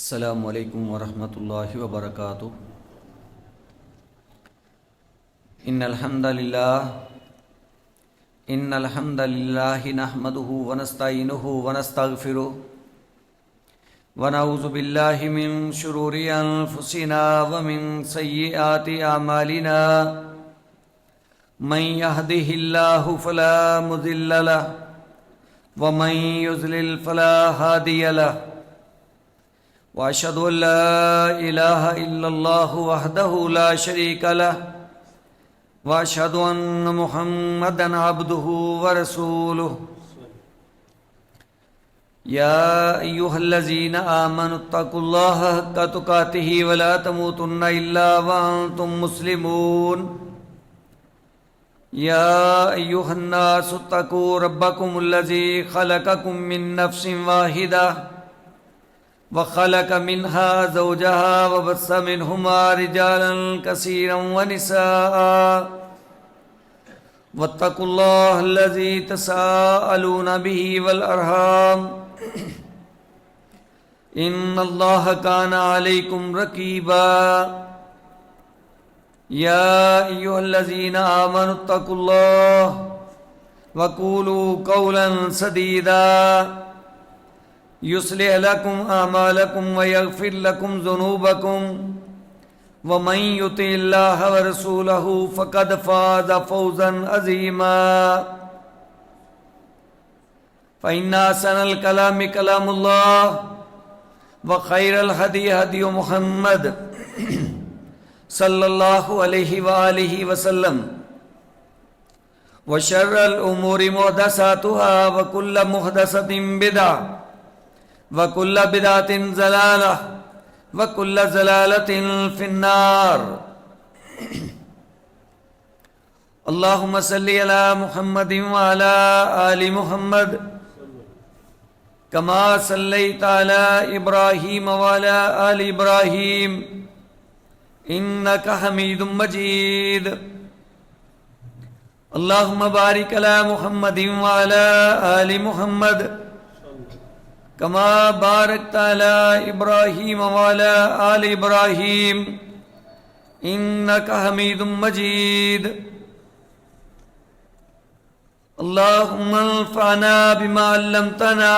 السلام علیکم ورحمۃ اللہ وبرکاتہ۔ ان الحمد للہ نحمده ونستعینه ونستغفره ونعوذ باللہ من شرور انفسنا ومن سیئات اعمالنا من يهده الله فلا مضل له ومن يضلل فلا هادي له واشهد ان لا اله الا الله وحده لا شريك له واشهد ان محمدا عبده ورسوله يا ايها الذين امنوا اتقوا الله حق تقاته ولا تموتن الا وانتم مسلمون يا ايها الناس اتقوا ربكم الذي خلقكم من نفس واحده وخلق منها زوجها وبث منهما رجالا كثيرا ونساء واتقوا الله الذي تساءلون به والأرحام إن الله كان عليكم رقيبا يا أيها الذين آمنوا اتقوا الله وقولوا قولا سديدا يصلح لكم أعمالكم ويغفر لكم ذنوبكم ومن يطع الله ورسوله فقد فاز فوزا عظيما فإن أحسن الكلام كلام الله وخير الهدي هدي محمد صلى الله عليه وآله وسلم وشر الأمور محدثاتها وكل محدثة بدعة وَكُلَّ بِدْعَةٍ ضَلَالَةٍ وَكُلَّ ضَلَالَةٍ فِي النَّارِ۔ اللهم صل على محمد وعلى آل محمد كما صليت على إبراهيم وعلى آل إبراهيم إنك حميد مجيد۔ اللهم بارك على محمد وعلى آل محمد كما باركت على إبراهيم وعلى آل إبراهيم إنك حميد مجيد۔ اللهم انفعنا بما علمتنا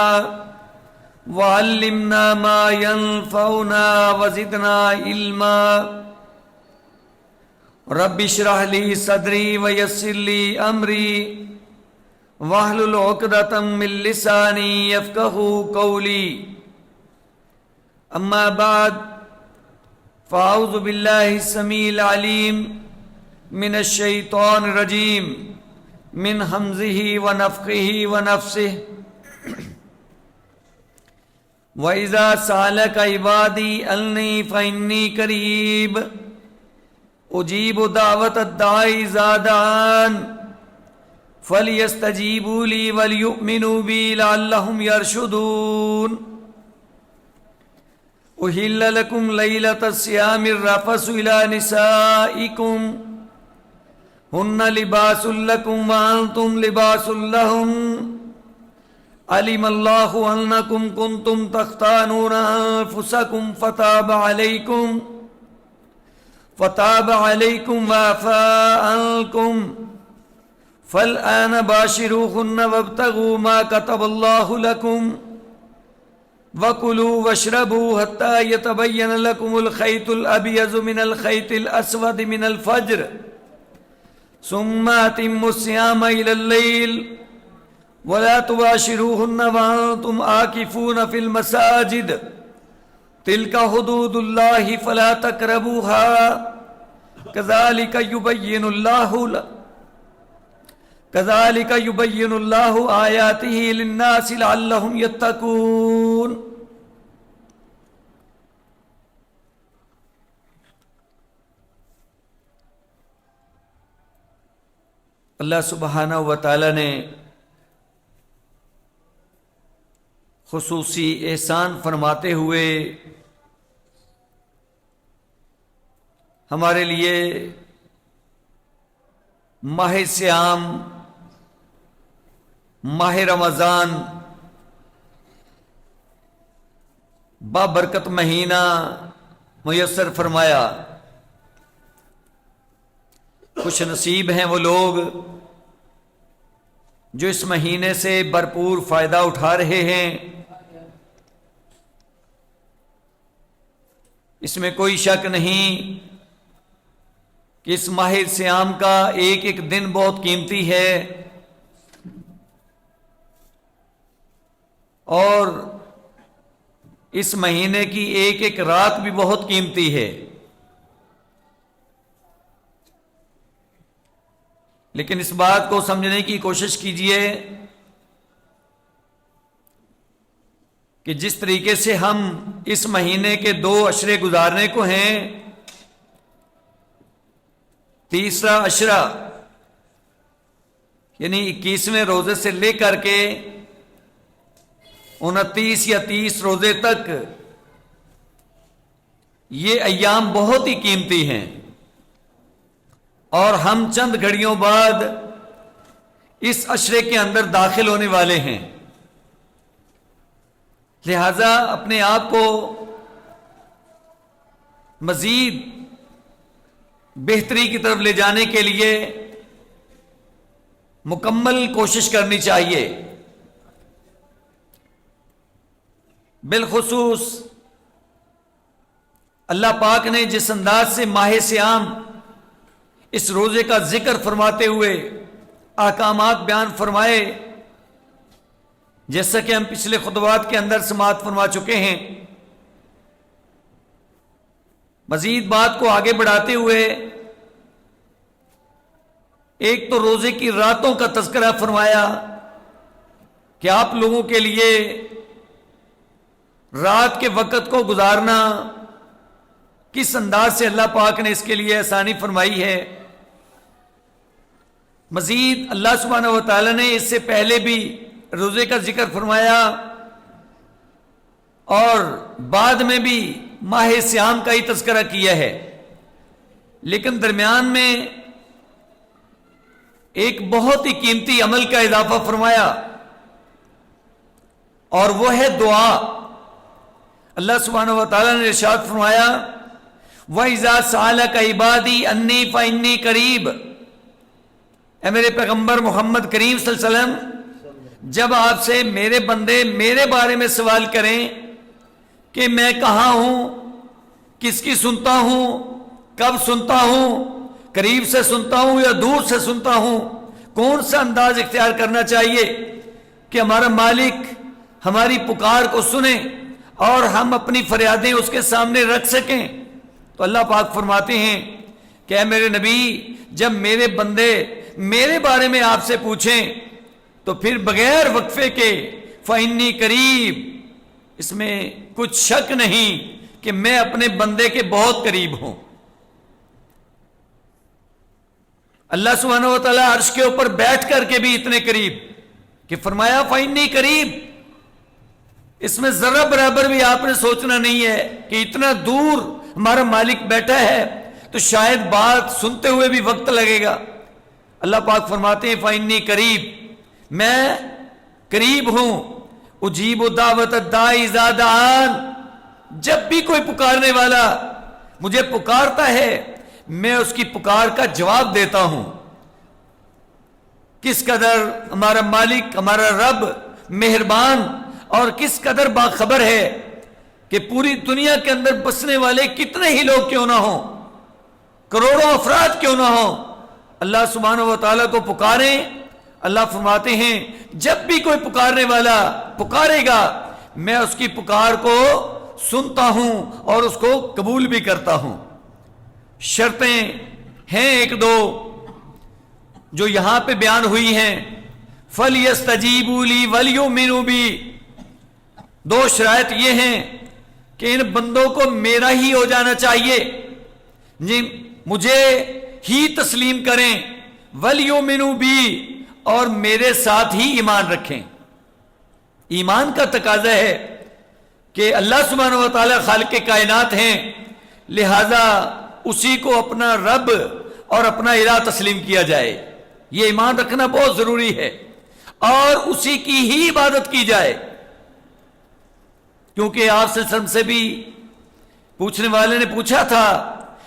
وعلمنا ما ينفعنا وزدنا علما۔ رب اشرح لي صدري ويسر لي أمري واحلل عقدۃ من لسانی یفقہوا قولی۔ اما بعد فاعوذ باللہ السمیع العلیم من الشیطان الرجیم من ہمزہ ونفخہ ونفثہ۔ وَإِذَا سَأَلَكَ عِبَادِي أَنِّي فَإِنِّي قَرِيبٌ أُجِيبُ دَعْوَةَ الدَّاعِ إِذَا دَعَانِ فَلْيَسْتَجِيبُوا لِي وَلْيُؤْمِنُوا بِي لَعَلَّهُمْ يَرْشُدُونَ۔ أُحِلَّ لَكُمْ لَيْلَةَ الصِّيَامِ الرَّفَثُ إِلَى نِسَائِكُمْ هُنَّ لِبَاسٌ لَكُمْ وَأَنْتُمْ لِبَاسٌ لَهُنَّ عَلِمَ اللَّهُ أَنَّكُمْ كُنْتُمْ تَخْتَانُونَ أَنفُسَكُمْ فَتَابَ عَلَيْكُمْ وَعَفَا عَنْكُمْ فالآن باشروهن وابتغوا ما كتب الله لكم وكلوا واشربوا حتى يتبين لكم الخيط الأبيض من الخيط الأسود من الفجر ثم أتموا الصيام إلى الليل ولا تباشروهن وأنتم عاكفون في المساجد تلك حدود الله فلا تقربوها كذلك يبين الله آياته للناس لعلهم يتقون۔ اللہ سبحانہ و تعالی نے خصوصی احسان فرماتے ہوئے ہمارے لیے ماہ صیام، ماہ رمضان بابرکت مہینہ میسر فرمایا۔ خوش نصیب ہیں وہ لوگ جو اس مہینے سے بھرپور فائدہ اٹھا رہے ہیں۔ اس میں کوئی شک نہیں کہ اس ماہ صیام کا ایک ایک دن بہت قیمتی ہے، اور اس مہینے کی ایک ایک رات بھی بہت قیمتی ہے۔ لیکن اس بات کو سمجھنے کی کوشش کیجئے کہ جس طریقے سے ہم اس مہینے کے 2 عشرے گزارنے کو ہیں، تیسرا عشرہ یعنی 21ویں روزے سے لے کر کے 29 یا 30 روزے تک، یہ ایام بہت ہی قیمتی ہیں، اور ہم چند گھڑیوں بعد اس عشرے کے اندر داخل ہونے والے ہیں۔ لہذا اپنے آپ کو مزید بہتری کی طرف لے جانے کے لیے مکمل کوشش کرنی چاہیے۔ بالخصوص اللہ پاک نے جس انداز سے ماہ صیام اس روزے کا ذکر فرماتے ہوئے احکامات بیان فرمائے، جیسا کہ ہم پچھلے خطبات کے اندر سماعت فرما چکے ہیں، مزید بات کو آگے بڑھاتے ہوئے ایک تو روزے کی راتوں کا تذکرہ فرمایا کہ آپ لوگوں کے لیے رات کے وقت کو گزارنا کس انداز سے اللہ پاک نے اس کے لیے آسانی فرمائی ہے۔ مزید اللہ سبحانہ و تعالی نے اس سے پہلے بھی روزے کا ذکر فرمایا، اور بعد میں بھی ماہ صیام کا ہی تذکرہ کیا ہے، لیکن درمیان میں ایک بہت ہی قیمتی عمل کا اضافہ فرمایا، اور وہ ہے دعا۔ اللہ سبحانہ و تعالیٰ نے ارشاد فرمایا، وَإِذَا سَأَلَكَ عِبَادِي أَنِّي فَإِنِّي قَرِيبٌ۔ اے میرے پیغمبر محمد کریم صلی اللہ علیہ وسلم، جب آپ سے میرے بندے میرے بارے میں سوال کریں کہ میں کہاں ہوں، کس کی سنتا ہوں، کب سنتا ہوں، قریب سے سنتا ہوں یا دور سے سنتا ہوں، کون سا انداز اختیار کرنا چاہیے کہ ہمارا مالک ہماری پکار کو سنے اور ہم اپنی فریادیں اس کے سامنے رکھ سکیں، تو اللہ پاک فرماتے ہیں کہ اے میرے نبی، جب میرے بندے میرے بارے میں آپ سے پوچھیں تو پھر بغیر وقفے کے فَإِنِّي قریب، اس میں کچھ شک نہیں کہ میں اپنے بندے کے بہت قریب ہوں۔ اللہ سبحانہ و تعالیٰ عرش کے اوپر بیٹھ کر کے بھی اتنے قریب کہ فرمایا فَإِنِّي قریب۔ اس میں ذرہ برابر بھی آپ نے سوچنا نہیں ہے کہ اتنا دور ہمارا مالک بیٹھا ہے تو شاید بات سنتے ہوئے بھی وقت لگے گا۔ اللہ پاک فرماتے ہیں فَإِنِّي قریب، میں قریب ہوں، اجیب دعوت الداعی اذا دعان، جب بھی کوئی پکارنے والا مجھے پکارتا ہے میں اس کی پکار کا جواب دیتا ہوں۔ کس قدر ہمارا مالک، ہمارا رب مہربان اور کس قدر باخبر ہے کہ پوری دنیا کے اندر بسنے والے کتنے ہی لوگ کیوں نہ ہوں، کروڑوں افراد کیوں نہ ہوں، اللہ سبحانہ و تعالیٰ کو پکاریں۔ اللہ فرماتے ہیں جب بھی کوئی پکارنے والا پکارے گا میں اس کی پکار کو سنتا ہوں اور اس کو قبول بھی کرتا ہوں۔ شرطیں ہیں ایک دو جو یہاں پہ بیان ہوئی ہیں، فَلْيَسْتَجِيبُوا لِي وَلْيُؤْمِنُوا بِي، 2 شرائط یہ ہیں کہ ان بندوں کو میرا ہی ہو جانا چاہیے، مجھے ہی تسلیم کریں، وَلْيُؤْمِنُوا بِي، اور میرے ساتھ ہی ایمان رکھیں۔ ایمان کا تقاضا ہے کہ اللہ سبحانہ و تعالیٰ خالق کائنات ہیں، لہذا اسی کو اپنا رب اور اپنا الہ تسلیم کیا جائے، یہ ایمان رکھنا بہت ضروری ہے، اور اسی کی ہی عبادت کی جائے۔ کیونکہ آپ صلی اللہ علیہ وسلم سے بھی پوچھنے والے نے پوچھا تھا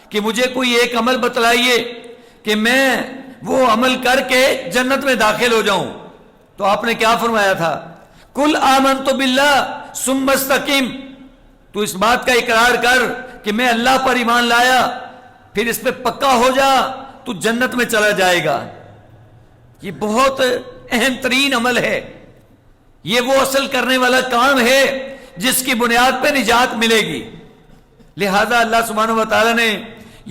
کہ مجھے کوئی ایک عمل بتلائیے کہ میں وہ عمل کر کے جنت میں داخل ہو جاؤں. تو آپ نے کیا فرمایا تھا؟ کل آمنت باللہ ثم استقم. تو اس بات کا اقرار کر کہ میں اللہ پر ایمان لایا، پھر اس پہ پکا ہو جا، تو جنت میں چلا جائے گا. یہ بہت اہم ترین عمل ہے. یہ وہ اصل کرنے والا کام ہے جس کی بنیاد پہ نجات ملے گی. لہذا اللہ سبحانہ و تعالیٰ نے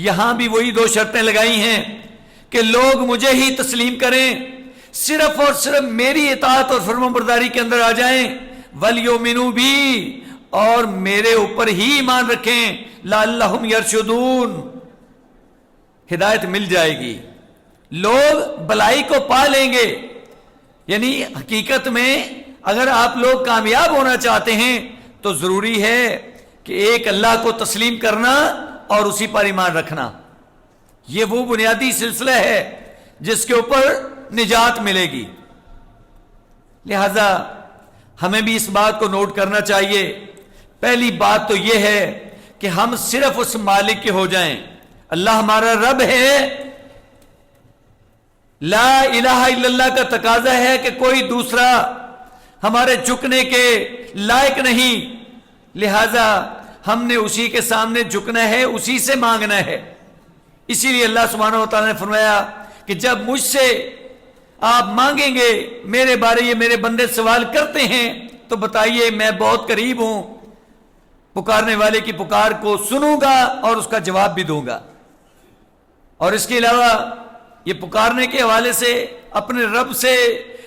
یہاں بھی وہی دو شرطیں لگائی ہیں کہ لوگ مجھے ہی تسلیم کریں، صرف اور صرف میری اطاعت اور فرمانبرداری کے اندر آ جائیں، وَلْيُؤْمِنُوا بِي، اور میرے اوپر ہی ایمان رکھیں، لَعَلَّهُمْ يَرْشُدُونَ، ہدایت مل جائے گی، لوگ بلائی کو پا لیں گے. یعنی حقیقت میں اگر آپ لوگ کامیاب ہونا چاہتے ہیں تو ضروری ہے کہ ایک اللہ کو تسلیم کرنا اور اسی پر ایمان رکھنا. یہ وہ بنیادی سلسلہ ہے جس کے اوپر نجات ملے گی. لہذا ہمیں بھی اس بات کو نوٹ کرنا چاہیے. پہلی بات تو یہ ہے کہ ہم صرف اس مالک کے ہو جائیں. اللہ ہمارا رب ہے. لا الہ الا اللہ کا تقاضا ہے کہ کوئی دوسرا ہمارے جھکنے کے لائق نہیں. لہذا ہم نے اسی کے سامنے جھکنا ہے، اسی سے مانگنا ہے. اسی لیے اللہ سبحانہ و تعالیٰ نے فرمایا کہ جب مجھ سے آپ مانگیں گے، میرے بارے یہ میرے بندے سوال کرتے ہیں، تو بتائیے میں بہت قریب ہوں، پکارنے والے کی پکار کو سنوں گا اور اس کا جواب بھی دوں گا. اور اس کے علاوہ یہ پکارنے کے حوالے سے، اپنے رب سے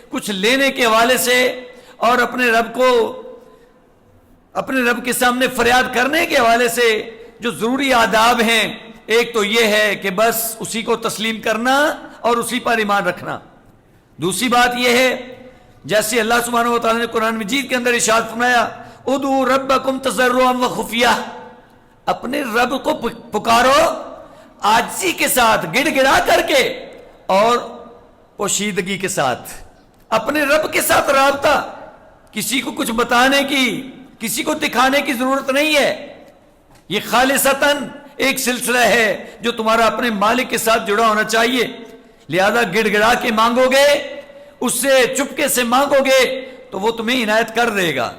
کچھ لینے کے حوالے سے، اور اپنے رب کے سامنے فریاد کرنے کے حوالے سے جو ضروری آداب ہیں، ایک تو یہ ہے کہ بس اسی کو تسلیم کرنا اور اسی پر ایمان رکھنا. دوسری بات یہ ہے، جیسے اللہ سبحانہ و تعالیٰ نے قرآن مجید کے اندر ارشاد فرمایا، ادعوا ربکم تضرعا وخفیہ، اپنے رب کو پکارو عاجزی کے ساتھ، گڑ گڑا کر کے اور پوشیدگی کے ساتھ. اپنے رب کے ساتھ رابطہ، کسی کو کچھ بتانے کی، کسی کو دکھانے کی ضرورت نہیں ہے. یہ خالصتاً ایک سلسلہ ہے جو تمہارا اپنے مالک کے ساتھ جڑا ہونا چاہیے. لہذا گڑ گڑا کے مانگو گے، اس سے چپکے سے مانگو گے تو وہ تمہیں عنایت کر دے گا.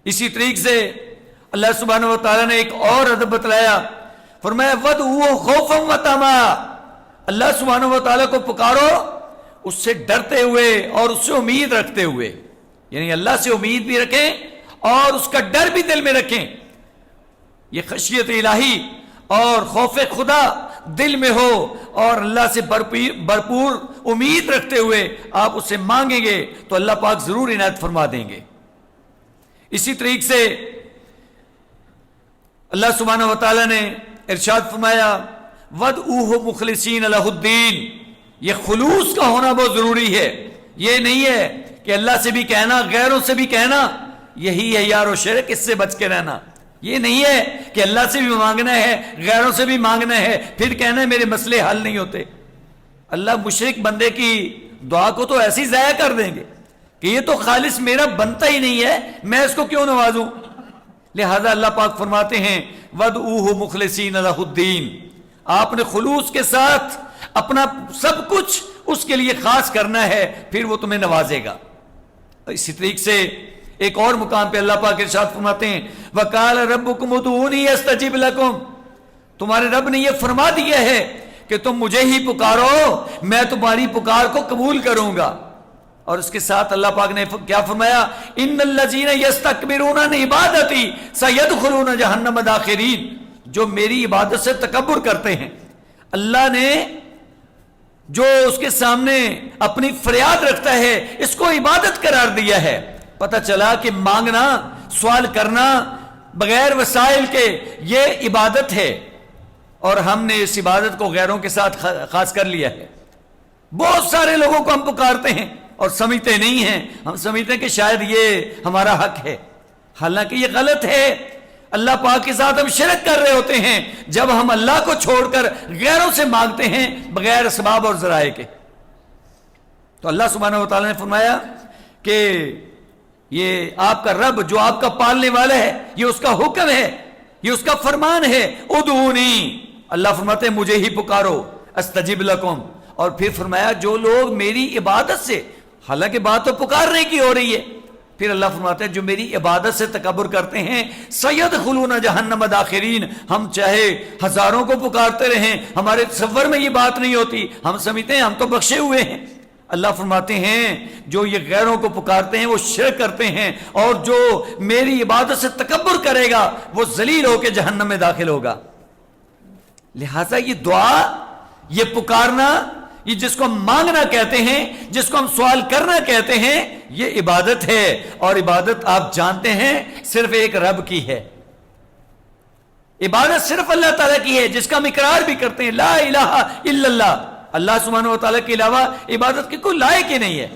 اسی طریقے سے اللہ سبحانہ و تعالیٰ نے ایک اور ادب بتلایا، فرمایا وَدْعُوهُ خَوْفًا وَطَمَعًا، اللہ سبحانہ و تعالیٰ کو پکارو اس سے ڈرتے ہوئے اور اس سے امید رکھتے ہوئے. یعنی اللہ سے امید بھی رکھیں اور اس کا ڈر بھی دل میں رکھیں. یہ خشیت الہی اور خوف خدا دل میں ہو اور اللہ سے بھرپور امید رکھتے ہوئے آپ اس سے مانگیں گے تو اللہ پاک ضرور عنایت فرما دیں گے. اسی طریقے سے اللہ سبحانہ و تعالیٰ نے ارشاد فرمایا وَدْعُوهُ مُخْلِصِينَ لَهُ الدِّينَ، یہ خلوص کا ہونا بہت ضروری ہے. یہ نہیں ہے کہ اللہ سے بھی کہنا، غیروں سے بھی کہنا یہی ہے یار و شرک، اس سے بچ کے رہنا. یہ نہیں ہے کہ اللہ سے بھی مانگنا ہے، غیروں سے بھی مانگنا ہے، پھر کہنا ہے میرے مسئلے حل نہیں ہوتے. اللہ مشرک بندے کی دعا کو تو ایسی ضائع کر دیں گے کہ یہ تو خالص میرا بنتا ہی نہیں ہے، میں اس کو کیوں نوازوں. لہذا اللہ پاک فرماتے ہیں وَدْعُوهُ مُخْلِصِينَ لَهُ الدِّينَ، آپ نے خلوص کے ساتھ اپنا سب کچھ اس کے لیے خاص کرنا ہے، پھر وہ تمہیں نوازے گا. اسی طریقے سے ایک اور مقام پہ اللہ پاک ارشاد فرماتے ہیں وَقَالَ رَبُّكُمُ ادْعُونِي أَسْتَجِبْ لَكُمْ، تمہارے رب نے یہ فرما دیا ہے کہ تم مجھے ہی پکارو، میں تمہاری پکار کو قبول کروں گا. اور اس کے ساتھ اللہ پاک نے کیا فرمایا إِنَّ الَّذِينَ يَسْتَكْبِرُونَ عَنْ عِبَادَتِي سَيَدْخُلُونَ جَهَنَّمَ دَاخِرِينَ، جو میری عبادت سے تکبر کرتے ہیں، اللہ نے جو اس کے سامنے اپنی فریاد رکھتا ہے اس کو عبادت قرار دیا ہے. پتہ چلا کہ مانگنا، سوال کرنا بغیر وسائل کے یہ عبادت ہے، اور ہم نے اس عبادت کو غیروں کے ساتھ خاص کر لیا ہے. بہت سارے لوگوں کو ہم پکارتے ہیں اور سمجھتے نہیں ہیں، ہم سمجھتے ہیں کہ شاید یہ ہمارا حق ہے، حالانکہ یہ غلط ہے. اللہ پاک کے ساتھ ہم شرک کر رہے ہوتے ہیں جب ہم اللہ کو چھوڑ کر غیروں سے مانگتے ہیں بغیر اسباب اور ذرائع کے. تو اللہ سبحانہ و تعالیٰ نے فرمایا کہ یہ آپ کا رب جو آپ کا پالنے والا ہے، یہ اس کا حکم ہے، یہ اس کا فرمان ہے، ادعونی، اللہ فرماتے ہیں مجھے ہی پکارو، استجب لکم، اور پھر فرمایا جو لوگ میری عبادت سے، حالانکہ بات تو پکارنے کی ہو رہی ہے، پھر اللہ فرماتے ہیں جو میری عبادت سے تکبر کرتے ہیں سیدخلون جہنم داخرین، ہم چاہے ہزاروں کو پکارتے رہیں، ہمارے تصور میں یہ بات نہیں ہوتی، ہم سمجھتے ہیں ہم تو بخشے ہوئے ہیں۔ اللہ فرماتے ہیں جو یہ غیروں کو پکارتے ہیں وہ شرک کرتے ہیں، اور جو میری عبادت سے تکبر کرے گا وہ ذلیل ہو کے جہنم میں داخل ہوگا۔ لہٰذا یہ دعا، یہ پکارنا، یہ جس کو ہم مانگنا کہتے ہیں، جس کو ہم سوال کرنا کہتے ہیں، یہ عبادت ہے، اور عبادت آپ جانتے ہیں صرف ایک رب کی ہے۔ عبادت صرف اللہ تعالیٰ کی ہے، جس کا ہم اقرار بھی کرتے ہیں، لا الہ الا اللہ، اللہ سبحانہ و تعالیٰ کے علاوہ عبادت کی کوئی لائق ہی نہیں ہے۔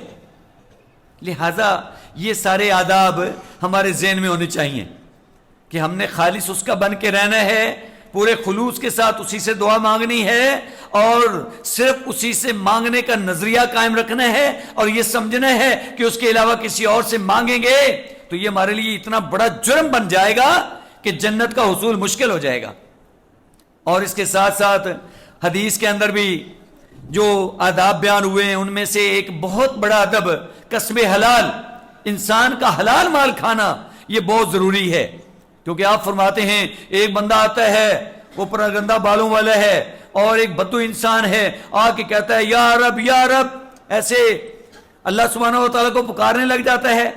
لہٰذا یہ سارے آداب ہمارے ذہن میں ہونے چاہیے کہ ہم نے خالص اس کا بن کے رہنا ہے، پورے خلوص کے ساتھ اسی سے دعا مانگنی ہے، اور صرف اسی سے مانگنے کا نظریہ قائم رکھنا ہے، اور یہ سمجھنا ہے کہ اس کے علاوہ کسی اور سے مانگیں گے تو یہ ہمارے لیے اتنا بڑا جرم بن جائے گا کہ جنت کا حصول مشکل ہو جائے گا۔ اور اس کے ساتھ ساتھ حدیث کے اندر بھی جو آداب بیان ہوئے ہیں ان میں سے ایک بہت بڑا ادب کسب حلال، انسان کا حلال مال کھانا، یہ بہت ضروری ہے، کیونکہ آپ فرماتے ہیں ایک بندہ آتا ہے وہ پراگندہ بالوں والا ہے اور ایک بدو انسان ہے، آ کے کہتا ہے یا رب یا رب، ایسے اللہ سبحانہ و تعالیٰ کو پکارنے لگ جاتا ہے،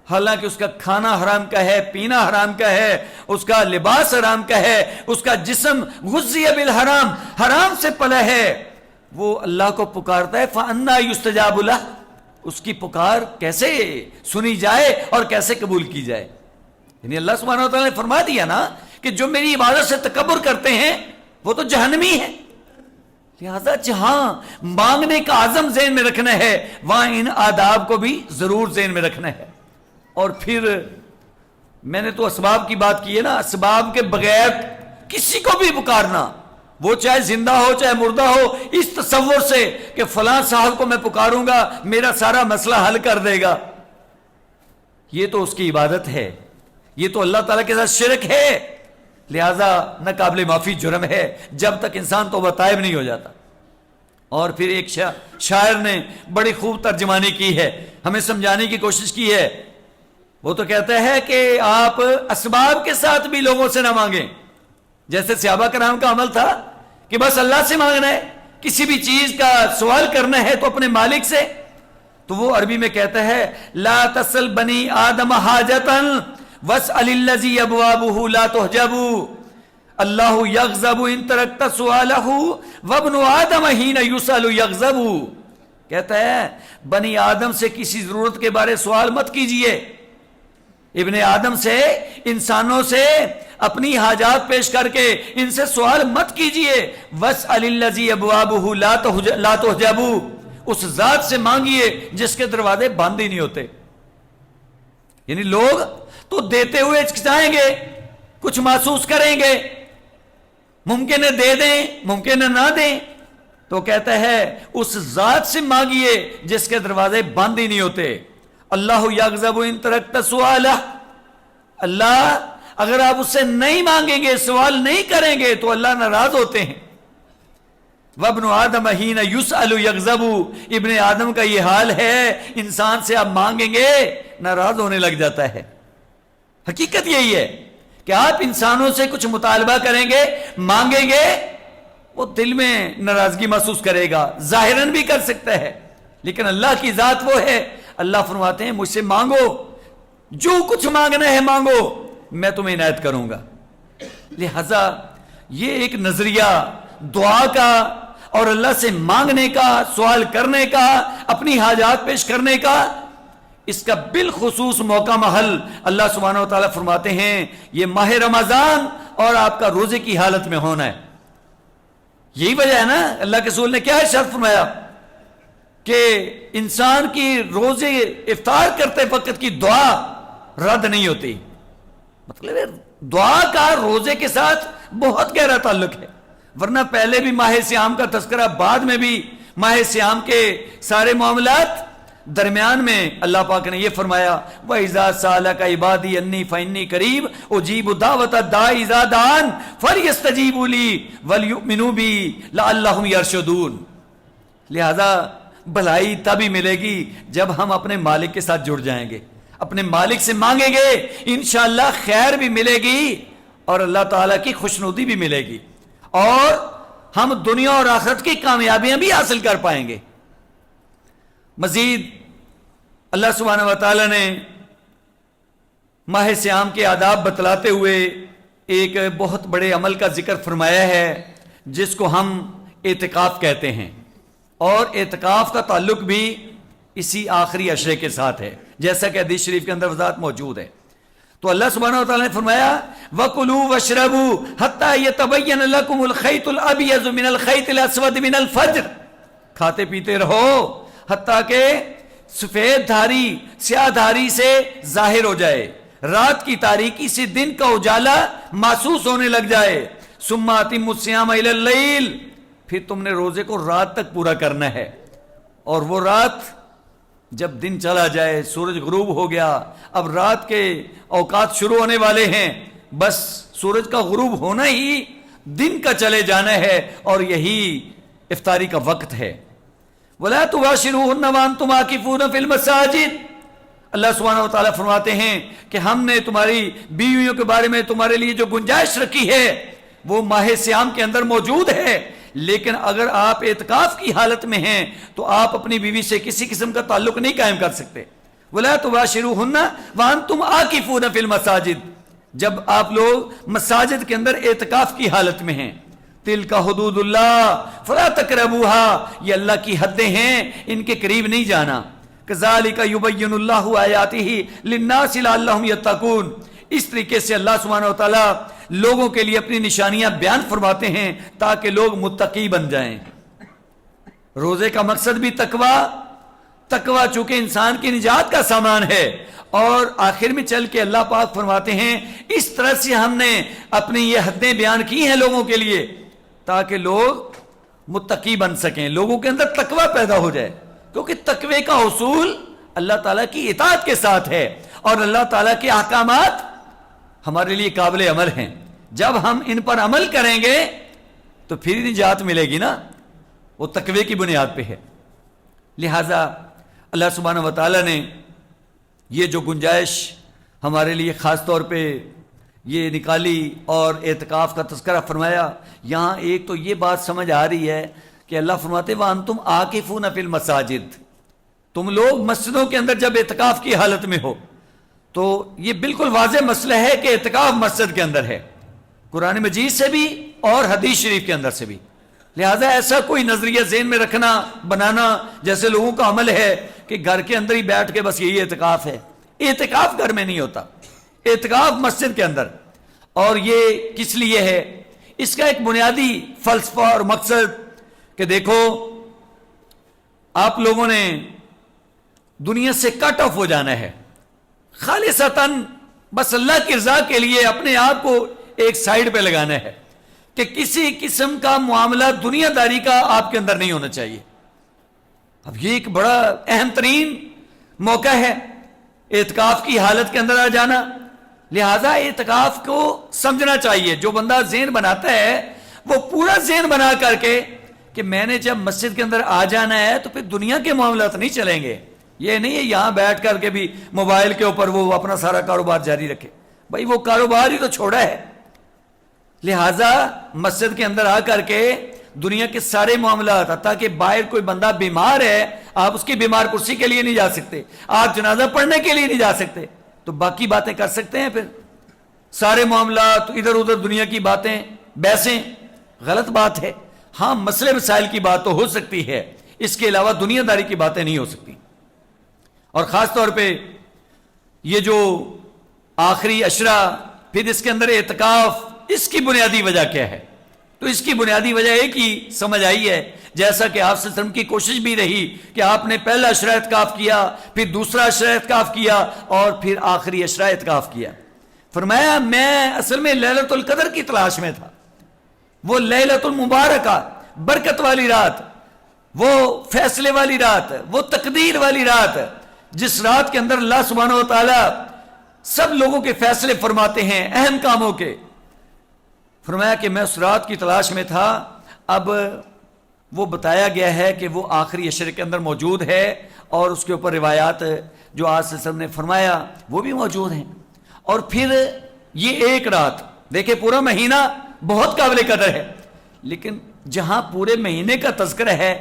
حالانکہ اس کا کھانا حرام کا ہے، پینا حرام کا ہے، اس کا لباس حرام کا ہے، اس کا جسم غذی بالحرام، حرام سے پلا ہے، وہ اللہ کو پکارتا ہے، فَأَنَّا يُسْتَجَابُ لَهُ، اس کی پکار کیسے سنی جائے اور کیسے قبول کی جائے؟ یعنی اللہ سبحانہ و تعالیٰ نے فرما دیا نا کہ جو میری عبادت سے تکبر کرتے ہیں وہ تو جہنمی ہے۔ لہذا جہاں مانگنے کا عزم ذہن میں رکھنا ہے وہاں ان آداب کو بھی ضرور ذہن میں رکھنا ہے۔ اور پھر میں نے تو اسباب کی بات کی ہے نا، اسباب کے بغیر کسی کو بھی پکارنا، وہ چاہے زندہ ہو چاہے مردہ ہو، اس تصور سے کہ فلاں صاحب کو میں پکاروں گا میرا سارا مسئلہ حل کر دے گا، یہ تو اس کی عبادت ہے، یہ تو اللہ تعالیٰ کے ساتھ شرک ہے، لہذا ناقابل معافی جرم ہے جب تک انسان توبہ طائب نہیں ہو جاتا۔ اور پھر ایک شاعر نے بڑی خوب ترجمانی کی ہے، ہمیں سمجھانے کی کوشش کی ہے، وہ تو کہتا ہے کہ آپ اسباب کے ساتھ بھی لوگوں سے نہ مانگیں، جیسے صحابہ کرام کا عمل تھا کہ بس اللہ سے مانگنا ہے، کسی بھی چیز کا سوال کرنا ہے تو اپنے مالک سے، تو وہ عربی میں کہتا ہے لا تسل بنی آدم حاجتا واسأل الذی ابوابہ لا تحجب، اللہ یغضب ان ترکت سوالہ وابن آدم حین یسأل یغضب، کہتا ہے بنی آدم سے کسی ضرورت کے بارے سوال مت کیجئے، ابن آدم سے، انسانوں سے اپنی حاجات پیش کر کے ان سے سوال مت کیجئے، واسأل الذی ابوابہ لا تحجب، اس ذات سے مانگیے جس کے دروازے بند ہی نہیں ہوتے۔ یعنی لوگ تو دیتے ہوئے ہچکچائیں گے، کچھ محسوس کریں گے، ممکن ہے دے دیں ممکن ہے نہ دیں، تو کہتا ہے اس ذات سے مانگیے جس کے دروازے بند ہی نہیں ہوتے۔ اللہ یغضب ان ترکت سوالہ، اللہ اگر آپ اس سے نہیں مانگیں گے، سوال نہیں کریں گے تو اللہ ناراض ہوتے ہیں۔ وابن آدم حین یسأل یغضب، ابن آدم کا یہ حال ہے، انسان سے آپ مانگیں گے ناراض ہونے لگ جاتا ہے۔ حقیقت یہی ہے کہ آپ انسانوں سے کچھ مطالبہ کریں گے، مانگیں گے، وہ دل میں ناراضگی محسوس کرے گا، ظاہراً بھی کر سکتا ہے، لیکن اللہ کی ذات وہ ہے، اللہ فرماتے ہیں مجھ سے مانگو، جو کچھ مانگنا ہے مانگو، میں تمہیں عنایت کروں گا۔ لہذا یہ ایک نظریہ دعا کا اور اللہ سے مانگنے کا، سوال کرنے کا، اپنی حاجات پیش کرنے کا، اس کا بالخصوص موقع محل اللہ سبحانہ و تعالیٰ فرماتے ہیں یہ ماہ رمضان اور آپ کا روزے کی حالت میں ہونا ہے۔ یہی وجہ ہے نا اللہ کے رسول نے کیا ارشاد فرمایا کہ انسان کی روزے افطار کرتے وقت کی دعا رد نہیں ہوتی، مطلب دعا کا روزے کے ساتھ بہت گہرا تعلق ہے، ورنہ پہلے بھی ماہ سیام کا تذکرہ، بعد میں بھی ماہ سیام کے سارے معاملات درمیان میں اللہ پاک نے یہ فرمایا وَإِذَا سَأَلَكَ عِبَادِي أَنِّي فَإِنِّي قَرِيبٌ أُجِيبُ دَعْوَةَ الدَّاعِ إِذَا دَعَانِ فَلْيَسْتَجِيبُوا لِي وَلْيُؤْمِنُوا بِي لَعَلَّهُمْ يَرْشُدُونَ۔ لہذا بھلائی تبھی ملے گی جب ہم اپنے مالک کے ساتھ جڑ جائیں گے، اپنے مالک سے مانگیں گے، انشاءاللہ خیر بھی ملے گی اور اللہ تعالیٰ کی خوشنودی بھی ملے گی، اور ہم دنیا اور آخرت کی کامیابیاں بھی حاصل کر پائیں گے۔ مزید اللہ سبحانہ و تعالیٰ نے ماہ صیام کے آداب بتلاتے ہوئے ایک بہت بڑے عمل کا ذکر فرمایا ہے جس کو ہم اعتکاف کہتے ہیں، اور اعتکاف کا تعلق بھی اسی آخری عشرے کے ساتھ ہے، جیسا کہ حدیث شریف کے اندر وضاحت موجود ہے۔ تو اللہ سبحانہ و تعالیٰ نے فرمایا وَكُلُوا وَاشْرَبُوا حَتَّى يَتَبَيَّنَ لَكُمُ الْخَيْطُ الْأَبْيَضُ مِنَ الْخَيْطِ الْأَسْوَدِ مِنَ الْفَجْرِ، کھاتے پیتے رہو حتیٰ کہ سفید دھاری سیاہ دھاری سے ظاہر ہو جائے، رات کی تاریکی سے دن کا اجالا محسوس ہونے لگ جائے۔ ثُمَّ أَتِمُّوا الصِّيَامَ إِلَى اللَّيْلِ، پھر تم نے روزے کو رات تک پورا کرنا ہے، اور وہ رات جب دن چلا جائے، سورج غروب ہو گیا، اب رات کے اوقات شروع ہونے والے ہیں، بس سورج کا غروب ہونا ہی دن کا چلے جانا ہے، اور یہی افطاری کا وقت ہے۔ وَلَا تُبَاشِرُوهُنَّ وَأَنْتُمْ عَاكِفُونَ فِي الْمَسَاجِدِ، اللہ سبحانہ و تعالیٰ فرماتے ہیں کہ ہم نے تمہاری بیویوں کے بارے میں تمہارے لیے جو گنجائش رکھی ہے وہ ماہ صیام کے اندر موجود ہے، لیکن اگر آپ اعتکاف کی حالت میں ہیں تو آپ اپنی بیوی سے کسی قسم کا تعلق نہیں قائم کر سکتے۔ وَلَا تُبَاشِرُوهُنَّ وَأَنْتُمْ عَاكِفُونَ فِي الْمَسَاجِدِ، جب آپ لوگ مساجد کے اندر اعتکاف کی حالت میں ہیں۔ تِلْكَ حُدُودُ اللَّهِ فَلَا تَقْرَبُوهَا، یہ اللہ کی حدیں ہیں، ان کے قریب نہیں جانا۔ كَذَلِكَ يُبَيِّنُ اللَّهُ آيَاتِهِ لِلنَّاسِ لَعَلَّهُمْ يَتَّقُونَ، اس طریقے سے اللہ سبحانہ و تعالیٰ لوگوں کے لیے اپنی نشانیاں بیان فرماتے ہیں تاکہ لوگ متقی بن جائیں۔ روزے کا مقصد بھی تقوی چونکہ انسان کی نجات کا سامان ہے، اور آخر میں چل کے اللہ پاک فرماتے ہیں اس طرح سے ہم نے اپنی یہ حدیں بیان کی ہیں لوگوں کے لیے تاکہ لوگ متقی بن سکیں، لوگوں کے اندر تقوی پیدا ہو جائے، کیونکہ تقوی کا حصول اللہ تعالیٰ کی اطاعت کے ساتھ ہے، اور اللہ تعالیٰ کے احکامات ہمارے لیے قابل عمل ہیں۔ جب ہم ان پر عمل کریں گے تو پھر نجات ملے گی نا، وہ تقوی کی بنیاد پہ ہے۔ لہٰذا اللہ سبحانہ و تعالیٰ نے یہ جو گنجائش ہمارے لیے خاص طور پہ یہ نکالی اور اعتکاف کا تذکرہ فرمایا، یہاں ایک تو یہ بات سمجھ آ رہی ہے کہ اللہ فرماتے وَأَنْتُمْ عَاكِفُونَ فِي الْمَسَاجِدِ، تم لوگ مسجدوں کے اندر جب اعتکاف کی حالت میں ہو، تو یہ بالکل واضح مسئلہ ہے کہ اعتکاف مسجد کے اندر ہے، قرآن مجید سے بھی اور حدیث شریف کے اندر سے بھی۔ لہٰذا ایسا کوئی نظریہ ذہن میں رکھنا بنانا جیسے لوگوں کا عمل ہے کہ گھر کے اندر ہی بیٹھ کے بس یہی اعتکاف ہے، اعتکاف گھر میں نہیں ہوتا، اعتکاف مسجد کے اندر۔ اور یہ کس لیے ہے؟ اس کا ایک بنیادی فلسفہ اور مقصد کہ دیکھو آپ لوگوں نے دنیا سے کٹ آف ہو جانا ہے، خالصتاً بس اللہ کی رضا کے لیے اپنے آپ کو ایک سائیڈ پہ لگانا ہے کہ کسی قسم کا معاملہ دنیا داری کا آپ کے اندر نہیں ہونا چاہیے۔ اب یہ ایک بڑا اہم ترین موقع ہے اعتکاف کی حالت کے اندر آ جانا، لہذا اعتکاف کو سمجھنا چاہیے۔ جو بندہ ذہن بناتا ہے وہ پورا ذہن بنا کر کے کہ میں نے جب مسجد کے اندر آ جانا ہے تو پھر دنیا کے معاملات نہیں چلیں گے، یہ نہیں ہے یہاں بیٹھ کر کے بھی موبائل کے اوپر وہ اپنا سارا کاروبار جاری رکھے، بھائی وہ کاروبار ہی تو چھوڑا ہے۔ لہٰذا مسجد کے اندر آ کر کے دنیا کے سارے معاملات، حتیٰ کہ باہر کوئی بندہ بیمار ہے آپ اس کی بیمار کرسی کے لیے نہیں جا سکتے، آپ جنازہ پڑھنے کے لیے نہیں جا سکتے، تو باقی باتیں کر سکتے ہیں؟ پھر سارے معاملات ادھر ادھر دنیا کی باتیں بحثیں غلط بات ہے۔ ہاں مسئلے مسائل کی بات تو ہو سکتی ہے، اس کے علاوہ دنیا داری کی باتیں نہیں ہو سکتی۔ اور خاص طور پہ یہ جو آخری عشرہ، پھر اس کے اندر اعتکاف، اس کی بنیادی وجہ کیا ہے؟ تو اس کی بنیادی وجہ ایک ہی سمجھ آئی ہے، جیسا کہ آپ صلی اللہ علیہ وسلم کی کوشش بھی رہی کہ آپ نے پہلا عشرہ اعتکاف کیا، پھر دوسرا عشرہ اعتکاف کیا، اور پھر آخری عشرہ اعتکاف کیا۔ فرمایا میں اصل میں لیلۃ القدر کی تلاش میں تھا، وہ لیلۃ المبارکہ، برکت والی رات، وہ فیصلے والی رات، وہ تقدیر والی رات، جس رات کے اندر اللہ سبحانہ و تعالی سب لوگوں کے فیصلے فرماتے ہیں اہم کاموں کے۔ فرمایا کہ میں اس رات کی تلاش میں تھا، اب وہ بتایا گیا ہے کہ وہ آخری عشرے کے اندر موجود ہے، اور اس کے اوپر روایات جو آج سے سب نے فرمایا وہ بھی موجود ہیں۔ اور پھر یہ ایک رات، دیکھیں پورا مہینہ بہت قابل قدر ہے، لیکن جہاں پورے مہینے کا تذکرہ ہے،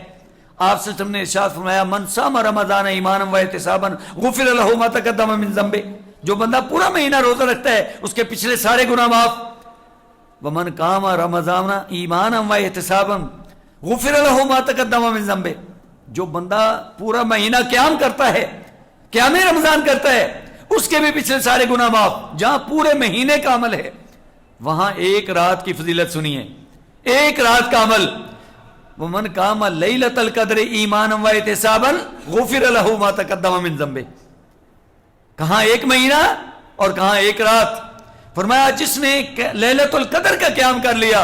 آپ سے سب نے ارشاد فرمایا من صام رمضان ایمانا و احتسابا غفر له ما تقدم من ذنبه، جو بندہ پورا مہینہ روزہ رکھتا ہے اس کے پچھلے سارے گناہ معاف۔ ومن قام رمضان ایمانا و احتسابا غفر له ما تقدم من ذنبه، جو بندہ پورا مہینہ قیام کرتا ہے، قیام رمضان کرتا ہے، اس کے بھی پچھلے سارے گناہ معاف۔ جہاں پورے مہینے کا عمل ہے وہاں ایک رات کی فضیلت سنیے، ایک رات کا عمل۔ ومن قام لیلۃ القدر ایمانا و احتسابا غفر له ما تقدم من ذنبه، کہاں ایک مہینہ اور کہاں ایک رات۔ فرمایا جس نے لیلۃ القدر کا قیام کر لیا،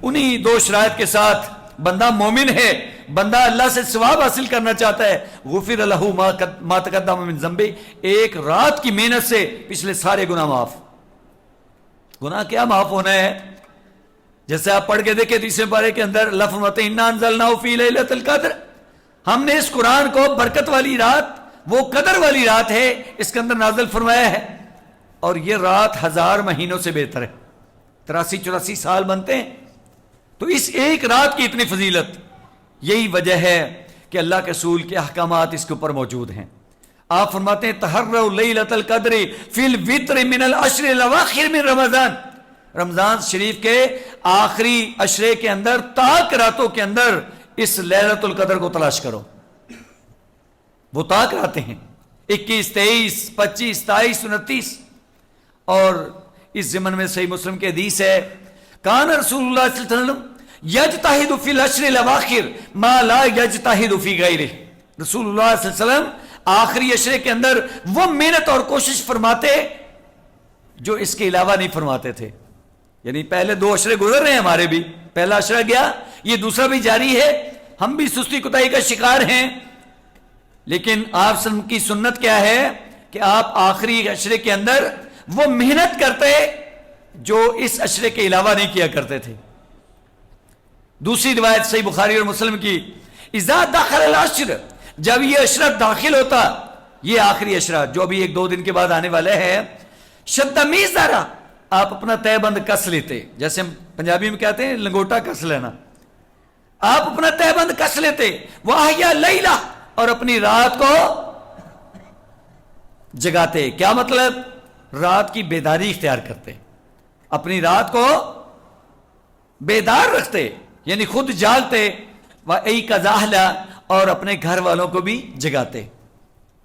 انہی دو شرائط کے ساتھ بندہ مومن ہے، بندہ اللہ سے ثواب حاصل کرنا چاہتا ہے، غفر له ما تقدم من ذنبه، ایک رات کی محنت سے پچھلے سارے گناہ معاف۔ گناہ کیا معاف ہونا ہے؟ جیسے آپ پڑھ کے دیکھیں تیسرے پارے کے اندر اللہ فرماتے ہیں انا انزلناہ فی لیلۃ القدر، ہم نے اس قرآن کو برکت والی رات، وہ قدر والی رات ہے، اس کے اندر نازل فرمایا ہے، اور یہ رات 1000 مہینوں سے بہتر ہے، 83-84 سال بنتے ہیں۔ تو اس ایک رات کی اتنی فضیلت، یہی وجہ ہے کہ اللہ کے رسول کے احکامات اس کے اوپر موجود ہیں۔ آپ فرماتے ہیں تحروا لیلۃ القدر فی الوتر من العشر الاواخر من رمضان، رمضان شریف کے آخری عشرے کے اندر، تاک راتوں کے اندر اس لیلۃ القدر کو تلاش کرو۔ وہ تاک راتیں ہیں 21، 23، 25، 27، 29، اور اس ضمن میں صحیح مسلم کے حدیث ہے کان رسول اللہ صلی اللہ علیہ وسلم یجتہد فی العشر الاواخر ما لا یجتہد فی غیرہ، رسول اللہ صلی اللہ علیہ وسلم آخری عشرے کے اندر وہ محنت اور کوشش فرماتے جو اس کے علاوہ نہیں فرماتے تھے۔ یعنی پہلے 2 عشرے گزر رہے ہیں ہمارے بھی، پہلا عشرہ گیا، یہ دوسرا بھی جاری ہے، ہم بھی سستی کوتاہی کا شکار ہیں، لیکن آپ وسلم کی سنت کیا ہے کہ آپ آخری عشرے کے اندر وہ محنت کرتے جو اس عشرے کے علاوہ نہیں کیا کرتے تھے۔ دوسری روایت صحیح بخاری اور مسلم کی، اذا دخل العشر، جب یہ عشرہ داخل ہوتا، یہ آخری عشرہ جو ابھی 1-2 دن کے بعد آنے والے ہے، شد میزارا، آپ اپنا تہ بند کس لیتے، جیسے ہم پنجابی میں کہتے ہیں لنگوٹا کس لینا، آپ اپنا تہ بند کس لیتے، واحیا لیلہ، اور اپنی رات کو جگاتے۔ کیا مطلب؟ رات کی بیداری اختیار کرتے، اپنی رات کو بیدار رکھتے، یعنی خود جاگتے، وَأَيْقَظَ اور اپنے گھر والوں کو بھی جگاتے۔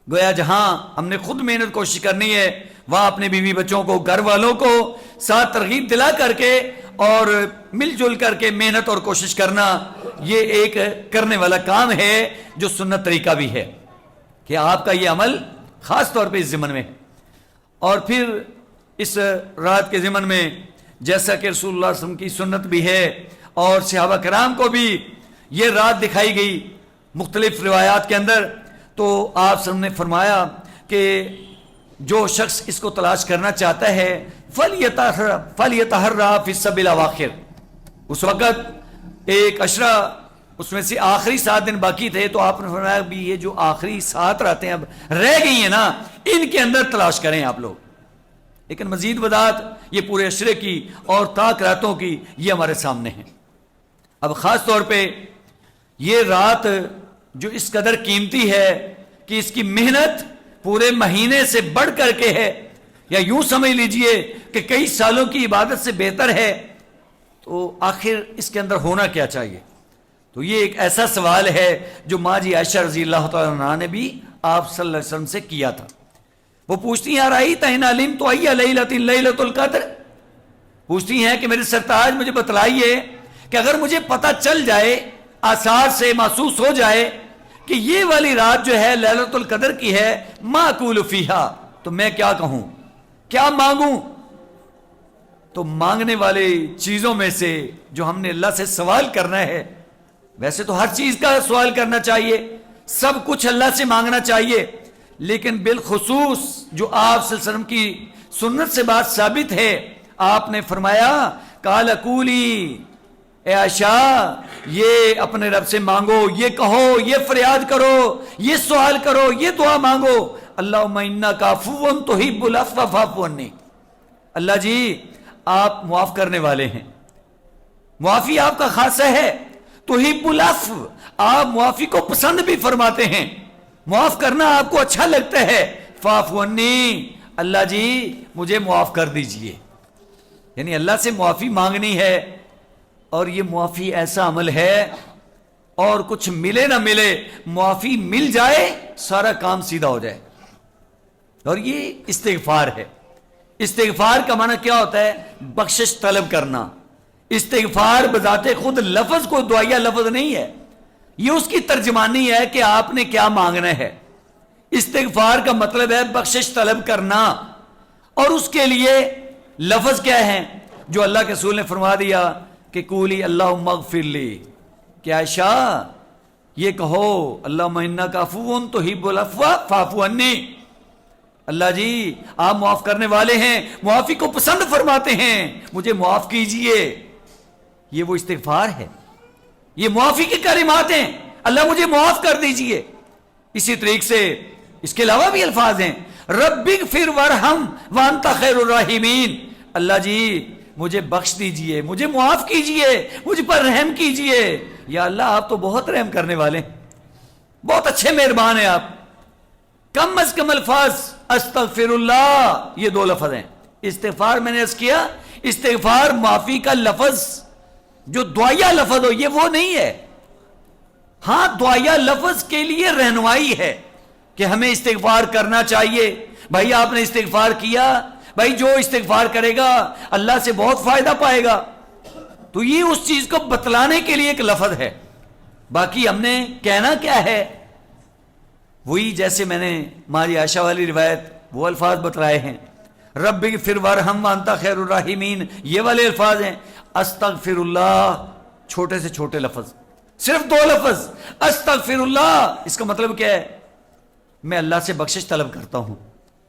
گویا جہاں ہم نے خود محنت کوشش کرنی ہے، وہاں اپنے بیوی بچوں کو، گھر والوں کو ساتھ ترغیب دلا کر کے اور مل جل کر کے محنت اور کوشش کرنا، یہ ایک کرنے والا کام ہے جو سنت طریقہ بھی ہے کہ آپ کا یہ عمل خاص طور پہ اس ضمن میں۔ اور پھر اس رات کے ضمن میں جیسا کہ رسول اللہ صلی اللہ علیہ وسلم کی سنت بھی ہے اور صحابہ کرام کو بھی یہ رات دکھائی گئی مختلف روایات کے اندر، تو آپ صلی اللہ علیہ وسلم نے فرمایا کہ جو شخص اس کو تلاش کرنا چاہتا ہے فَلْيَتَحَرَّ فِي السَّبْعِ الْأَوَاخِرِ، اس وقت ایک عشرہ اس میں سے آخری 7 دن باقی تھے، تو آپ نے فرمایا بھی یہ جو آخری 7 راتیں اب رہ گئی ہیں نا، ان کے اندر تلاش کریں آپ لوگ۔ لیکن مزید وضاحت یہ پورے عشرے کی اور تاک راتوں کی یہ ہمارے سامنے ہیں۔ اب خاص طور پہ یہ رات جو اس قدر قیمتی ہے کہ اس کی محنت پورے مہینے سے بڑھ کر کے ہے، یا یوں سمجھ لیجئے کہ کئی سالوں کی عبادت سے بہتر ہے، تو آخر اس کے اندر ہونا کیا چاہیے؟ تو یہ ایک ایسا سوال ہے جو ماں جی عائشہ رضی اللہ تعالیٰ عنہ نے بھی آپ صلی اللہ علیہ وسلم سے کیا تھا۔ وہ پوچھتی ہیں رأیت إن علمت أي ليلة ليلة القدر، پوچھتی ہیں کہ میرے سرتاج مجھے بتلائیے کہ اگر مجھے پتہ چل جائے، آثار سے محسوس ہو جائے کہ یہ والی رات جو ہے لیلۃ القدر کی ہے، ما اقول فیہا، تو میں کیا کہوں، کیا مانگوں؟ تو مانگنے والے چیزوں میں سے جو ہم نے اللہ سے سوال کرنا ہے ویسے تو ہر چیز کا سوال کرنا چاہیے، سب کچھ اللہ سے مانگنا چاہیے، لیکن بالخصوص جو آپ صلی اللہ علیہ وسلم کی سنت سے بات ثابت ہے، آپ نے فرمایا قال قولی، اے عائشہ یہ اپنے رب سے مانگو، یہ کہو، یہ فریاد کرو، یہ سوال کرو، یہ دعا مانگو، اللہم انک عفو تحب العفو فاعف عنی، اللہ جی آپ معاف کرنے والے ہیں، معافی آپ کا خاصہ ہے، تحب العفو آپ معافی کو پسند بھی فرماتے ہیں، معاف کرنا آپ کو اچھا لگتا ہے، فاعف عنی اللہ جی مجھے معاف کر دیجئے، یعنی اللہ سے معافی مانگنی ہے، اور یہ معافی ایسا عمل ہے، اور کچھ ملے نہ ملے معافی مل جائے سارا کام سیدھا ہو جائے، اور یہ استغفار ہے۔ استغفار کا معنی کیا ہوتا ہے؟ بخشش طلب کرنا۔ استغفار بذات خود لفظ کو دعائیہ لفظ نہیں ہے، یہ اس کی ترجمانی ہے کہ آپ نے کیا مانگنا ہے۔ استغفار کا مطلب ہے بخشش طلب کرنا، اور اس کے لیے لفظ کیا ہے جو اللہ کے رسول نے فرما دیا کہ قولی اللہم اغفر لی، کہ عائشہ یہ کہو اللہم انک عفو تحب العفو فاعف عنی، اللہ جی آپ معاف کرنے والے ہیں، معافی کو پسند فرماتے ہیں، مجھے معاف کیجئے۔ یہ وہ استغفار ہے، یہ معافی کے کلمات ہیں، اللہ مجھے معاف کر دیجئے۔ اسی طریقے سے اس کے علاوہ بھی الفاظ ہیں، رب اغفر وارحم وانت خیر الراحمین، اللہ جی مجھے بخش دیجئے، مجھے معاف کیجئے، مجھ پر رحم کیجئے، یا اللہ آپ تو بہت رحم کرنے والے ہیں، بہت اچھے مہربان ہیں آپ۔ کم از کم الفاظ استغفر اللہ، یہ دو لفظ ہیں۔ استغفار میں نے عرض کیا، استغفار معافی کا لفظ جو دعائیہ لفظ ہو یہ وہ نہیں ہے، ہاں دعائیہ لفظ کے لیے رہنمائی ہے کہ ہمیں استغفار کرنا چاہیے۔ بھائی آپ نے استغفار کیا، بھائی جو استغفار کرے گا اللہ سے بہت فائدہ پائے گا، تو یہ اس چیز کو بتلانے کے لیے ایک لفظ ہے۔ باقی ہم نے کہنا کیا ہے، وہی جیسے میں نے ہماری عائشہ والی روایت وہ الفاظ بتلائے ہیں، رب اغفر وارحم وانت خیر الراحمین، یہ والے الفاظ ہیں۔ استغفر اللہ چھوٹے سے چھوٹے لفظ، صرف دو لفظ، استغفر اللہ، اس کا مطلب کیا ہے؟ میں اللہ سے بخشش طلب کرتا ہوں،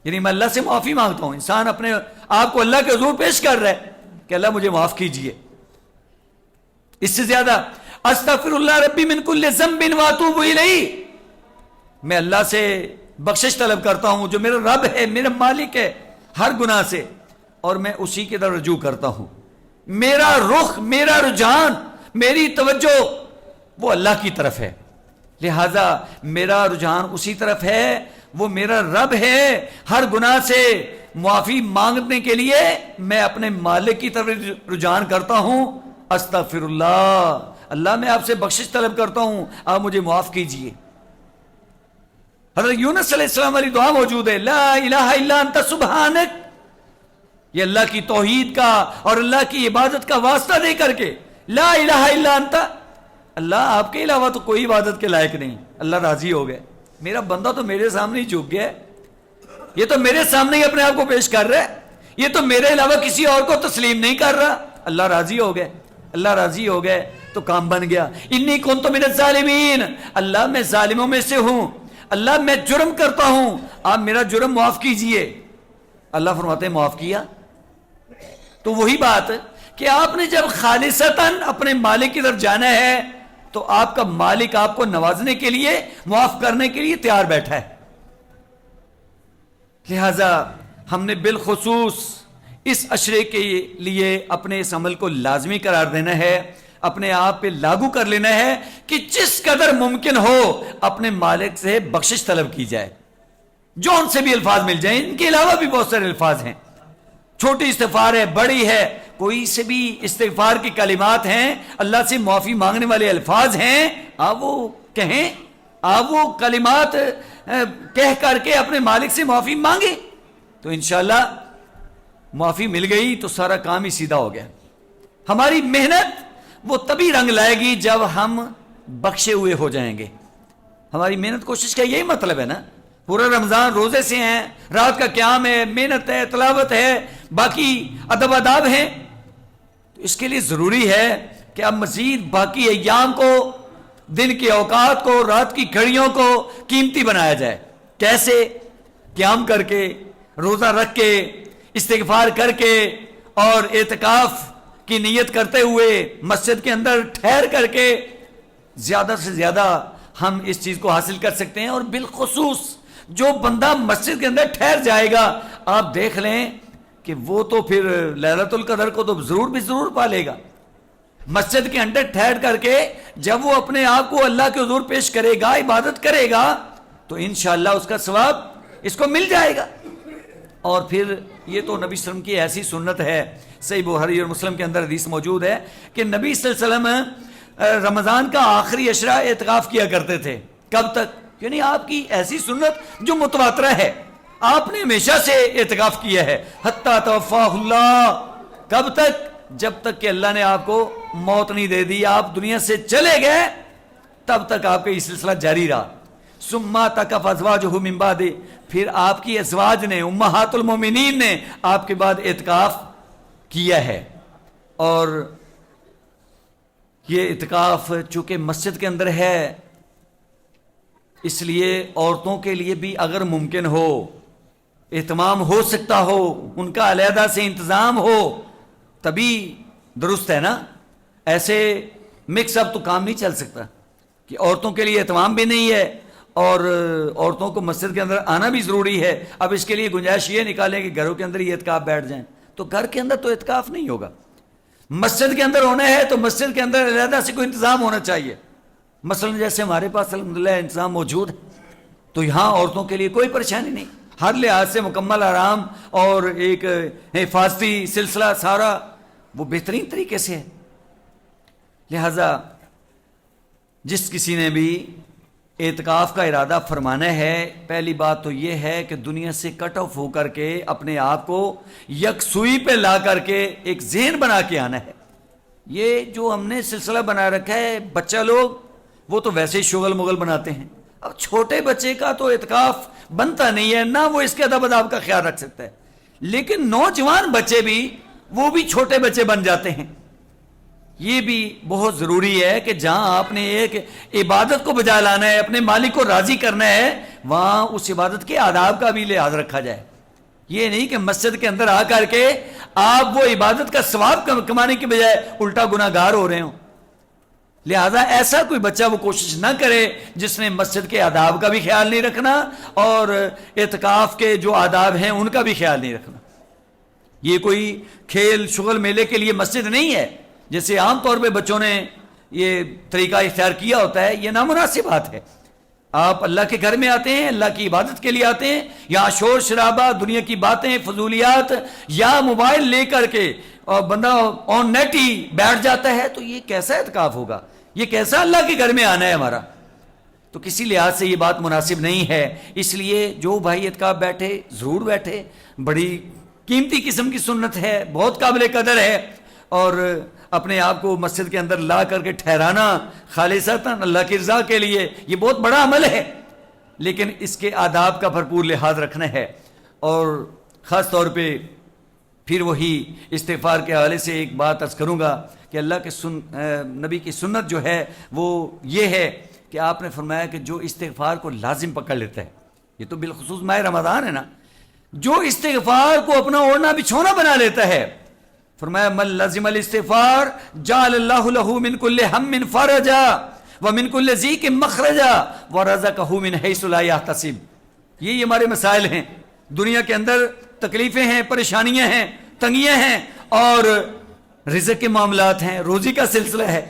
یعنی میں اللہ سے معافی مانگتا ہوں۔ انسان اپنے آپ کو اللہ کے حضور پیش کر رہا ہے کہ اللہ مجھے معاف کیجئے۔ اس سے زیادہ استغفر اللہ ربی من کل ذنب واتوب الیہ، میں اللہ سے بخشش طلب کرتا ہوں جو میرا رب ہے، میرا مالک ہے، ہر گناہ سے، اور میں اسی کی طرف رجوع کرتا ہوں۔ میرا رخ، میرا رجحان، میری توجہ وہ اللہ کی طرف ہے، لہذا میرا رجحان اسی طرف ہے، وہ میرا رب ہے۔ ہر گناہ سے معافی مانگنے کے لیے میں اپنے مالک کی طرف رجحان کرتا ہوں۔ استغفر اللہ، اللہ میں آپ سے بخشش طلب کرتا ہوں، آپ مجھے معاف کیجئے۔ حضرت یونس علیہ السلام والی دعا موجود ہے، لا الہ الا انت سبحانک، یہ اللہ کی توحید کا اور اللہ کی عبادت کا واسطہ دے کر کے، لا الہ الا انت، اللہ آپ کے علاوہ تو کوئی عبادت کے لائق نہیں۔ اللہ راضی ہو گئے، میرا بندہ تو میرے سامنے ہی جھک گیا ہے، یہ تو میرے سامنے ہی اپنے آپ کو پیش کر رہا ہے، یہ تو میرے علاوہ کسی اور کو تسلیم نہیں کر رہا۔ اللہ راضی ہو گئے، اللہ راضی ہو گئے تو کام بن گیا۔ انی کنت من الظالمین، اللہ میں ظالموں میں سے ہوں، اللہ میں جرم کرتا ہوں، آپ میرا جرم معاف کیجئے۔ اللہ فرماتے ہیں معاف کیا۔ تو وہی بات کہ آپ نے جب خالصتاً اپنے مالک کی طرف جانا ہے تو آپ کا مالک آپ کو نوازنے کے لیے، معاف کرنے کے لیے تیار بیٹھا ہے۔ لہذا ہم نے بالخصوص اس عشرے کے لیے اپنے اس عمل کو لازمی قرار دینا ہے، اپنے آپ پہ لاگو کر لینا ہے کہ جس قدر ممکن ہو اپنے مالک سے بخشش طلب کی جائے، جو ان سے بھی الفاظ مل جائیں۔ ان کے علاوہ بھی بہت سارے الفاظ ہیں، چھوٹی استغفار ہے، بڑی ہے، کوئی سے بھی استغفار کے کلمات ہیں، اللہ سے معافی مانگنے والے الفاظ ہیں، آپ وہ کہیں، آپ وہ کلمات کہہ کر کے اپنے مالک سے معافی مانگیں، تو انشاءاللہ معافی مل گئی تو سارا کام ہی سیدھا ہو گیا۔ ہماری محنت وہ تبھی رنگ لائے گی جب ہم بخشے ہوئے ہو جائیں گے۔ ہماری محنت کوشش کا یہی مطلب ہے نا، پورا رمضان روزے سے ہیں، رات کا قیام ہے، محنت ہے، تلاوت ہے، باقی ادب آداب ہیں، تو اس کے لیے ضروری ہے کہ اب مزید باقی ایام کو دن کے اوقات کو، رات کی گھڑیوں کو قیمتی بنایا جائے. کیسے؟ قیام کر کے، روزہ رکھ کے، استغفار کر کے اور اعتکاف کی نیت کرتے ہوئے مسجد کے اندر ٹھہر کر کے زیادہ سے زیادہ ہم اس چیز کو حاصل کر سکتے ہیں. اور بالخصوص جو بندہ مسجد کے اندر ٹھہر جائے گا، آپ دیکھ لیں کہ وہ تو پھر لیلۃ القدر کو تو ضرور بھی ضرور پا لے گا. مسجد کے اندر ٹھہر کر کے جب وہ اپنے آپ کو اللہ کے حضور پیش کرے گا، عبادت کرے گا، تو انشاءاللہ اس کا ثواب اس کو مل جائے گا. اور پھر یہ تو نبی صلی اللہ علیہ وسلم کی ایسی سنت ہے، صحیح بخاری اور مسلم کے اندر حدیث موجود ہے کہ نبی صلی اللہ علیہ وسلم رمضان کا آخری عشرہ اعتکاف کیا کرتے تھے. کب تک؟ یعنی آپ کی ایسی سنت جو متواترہ ہے، آپ نے ہمیشہ سے اعتکاف کیا ہے. حتی توفاہ اللہ، کب تک؟ جب تک کہ اللہ نے آپ کو موت نہیں دے دی، آپ دنیا سے چلے گئے تب تک آپ کا یہ سلسلہ جاری رہا. ثم تکف ازواجہ من بعد، پھر آپ کی ازواج نے، امہات المومنین نے آپ کے بعد اعتکاف کیا ہے. اور یہ اعتکاف چونکہ مسجد کے اندر ہے، اس لیے عورتوں کے لیے بھی اگر ممکن ہو، اہتمام ہو سکتا ہو، ان کا علیحدہ سے انتظام ہو، تبھی درست ہے نا. ایسے مکس اپ تو کام نہیں چل سکتا کہ عورتوں کے لیے اہتمام بھی نہیں ہے اور عورتوں کو مسجد کے اندر آنا بھی ضروری ہے. اب اس کے لیے گنجائش یہ نکالیں کہ گھروں کے اندر ہی اعتکاف بیٹھ جائیں، تو گھر کے اندر تو اعتکاف نہیں ہوگا. مسجد کے اندر ہونا ہے تو مسجد کے اندر علیحدہ سے کوئی انتظام ہونا چاہیے. مثلا جیسے ہمارے پاس الحمدللہ انتظام موجود ہے، تو یہاں عورتوں کے لیے کوئی پریشانی نہیں، ہر لحاظ سے مکمل آرام اور ایک حفاظتی سلسلہ سارا وہ بہترین طریقے سے ہے. لہذا جس کسی نے بھی اعتکاف کا ارادہ فرمانا ہے، پہلی بات تو یہ ہے کہ دنیا سے کٹ آف ہو کر کے اپنے آپ کو یکسوئی پہ لا کر کے ایک ذہن بنا کے آنا ہے. یہ جو ہم نے سلسلہ بنا رکھا ہے، بچہ لوگ وہ تو ویسے ہی شغل مغل بناتے ہیں. اب چھوٹے بچے کا تو اعتکاف بنتا نہیں ہے، نہ وہ اس کے ادب اداب کا خیال رکھ سکتا ہے. لیکن نوجوان بچے بھی، وہ بھی چھوٹے بچے بن جاتے ہیں. یہ بھی بہت ضروری ہے کہ جہاں آپ نے ایک عبادت کو بجا لانا ہے، اپنے مالک کو راضی کرنا ہے، وہاں اس عبادت کے آداب کا بھی لحاظ رکھا جائے. یہ نہیں کہ مسجد کے اندر آ کر کے آپ وہ عبادت کا ثواب کمانے کی بجائے الٹا گناہ گار ہو رہے ہوں. لہذا ایسا کوئی بچہ وہ کوشش نہ کرے جس نے مسجد کے آداب کا بھی خیال نہیں رکھنا اور اعتکاف کے جو آداب ہیں ان کا بھی خیال نہیں رکھنا. یہ کوئی کھیل شغل میلے کے لیے مسجد نہیں ہے جیسے عام طور پہ بچوں نے یہ طریقہ اختیار کیا ہوتا ہے. یہ نامناسب بات ہے. آپ اللہ کے گھر میں آتے ہیں، اللہ کی عبادت کے لیے آتے ہیں، یہاں شور شرابہ، دنیا کی باتیں، فضولیات یا موبائل لے کر کے اور بندہ آن نیٹ ہی بیٹھ جاتا ہے، تو یہ کیسا اعتکاف ہوگا؟ یہ کیسا اللہ کے گھر میں آنا ہے ہمارا؟ تو کسی لحاظ سے یہ بات مناسب نہیں ہے. اس لیے جو بھائی اعتکاف بیٹھے ضرور بیٹھے، بڑی قیمتی قسم کی سنت ہے، بہت قابل قدر ہے. اور اپنے آپ کو مسجد کے اندر لا کر کے ٹھہرانا خالصتاً اللہ کی رضا کے لیے، یہ بہت بڑا عمل ہے. لیکن اس کے آداب کا بھرپور لحاظ رکھنا ہے. اور خاص طور پہ پھر وہی استغفار کے حوالے سے ایک بات عرض کروں گا کہ اللہ کے نبی کی سنت جو ہے وہ یہ ہے کہ آپ نے فرمایا کہ جو استغفار کو لازم پکڑ لیتا ہے، یہ تو بالخصوص ماہ رمضان ہے نا، جو استغفار کو اپنا اوڑھنا بچھونا بنا لیتا ہے، فرمایا من لازم الاستغفار جعل اللہ لہ من کل ہم فرجا ومن کل ضیق مخرجا ورزقہ من حیث لا یحتسب. یہ ہمارے مسائل ہیں. دنیا کے اندر تکلیفیں ہیں، پریشانیاں ہیں، تنگیاں ہیں اور رزق کے معاملات ہیں، روزی کا سلسلہ ہے.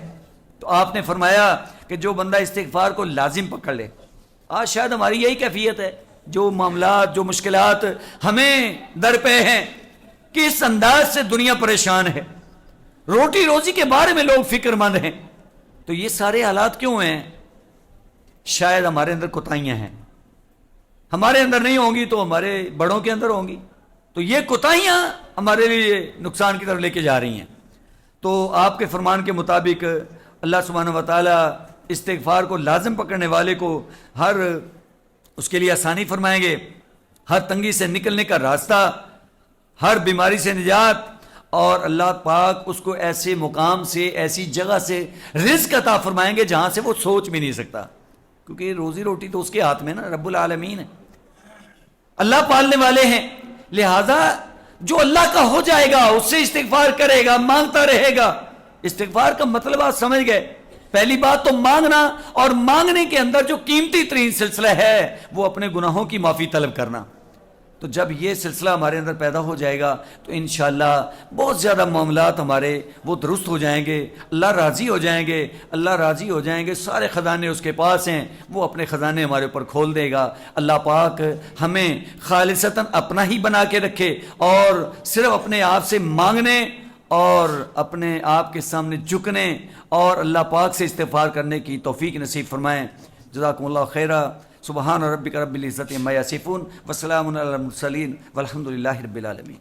تو آپ نے فرمایا کہ جو بندہ استغفار کو لازم پکڑ لے، آج شاید ہماری یہی کیفیت ہے، جو معاملات، جو مشکلات ہمیں درپے ہیں، کس انداز سے دنیا پریشان ہے، روٹی روزی کے بارے میں لوگ فکر مند ہیں. تو یہ سارے حالات کیوں ہیں؟ شاید ہمارے اندر کوتاہیاں ہیں. ہمارے اندر نہیں ہوں گی تو ہمارے بڑوں کے اندر ہوں گی. تو یہ کوتاہیاں ہمارے لیے نقصان کی طرف لے کے جا رہی ہیں. تو آپ کے فرمان کے مطابق اللہ سبحانہ و تعالیٰ استغفار کو لازم پکڑنے والے کو ہر اس کے لیے آسانی فرمائیں گے، ہر تنگی سے نکلنے کا راستہ، ہر بیماری سے نجات اور اللہ پاک اس کو ایسے مقام سے، ایسی جگہ سے رزق عطا فرمائیں گے جہاں سے وہ سوچ بھی نہیں سکتا، کیونکہ روزی روٹی تو اس کے ہاتھ میں نا، رب العالمین ہے، اللہ پالنے والے ہیں۔ لہذا جو اللہ کا ہو جائے گا اس سے استغفار کرے گا، مانگتا رہے گا۔ استغفار کا مطلب آپ سمجھ گئے، پہلی بات تو مانگنا، اور مانگنے کے اندر جو قیمتی ترین سلسلہ ہے وہ اپنے گناہوں کی معافی طلب کرنا۔ تو جب یہ سلسلہ ہمارے اندر پیدا ہو جائے گا تو انشاءاللہ بہت زیادہ معاملات ہمارے وہ درست ہو جائیں گے، اللہ راضی ہو جائیں گے، اللہ راضی ہو جائیں گے، سارے خزانے اس کے پاس ہیں، وہ اپنے خزانے ہمارے اوپر کھول دے گا۔ اللہ پاک ہمیں خالصتاً اپنا ہی بنا کے رکھے، اور صرف اپنے آپ سے مانگنے اور اپنے آپ کے سامنے جھکنے اور اللہ پاک سے استغفار کرنے کی توفیق نصیب فرمائیں۔ جزاکم اللہ خیرہ۔ سبحان ربک رب العزت عما یصفون وسلام علی المرسلین والحمد للہ رب العالمین۔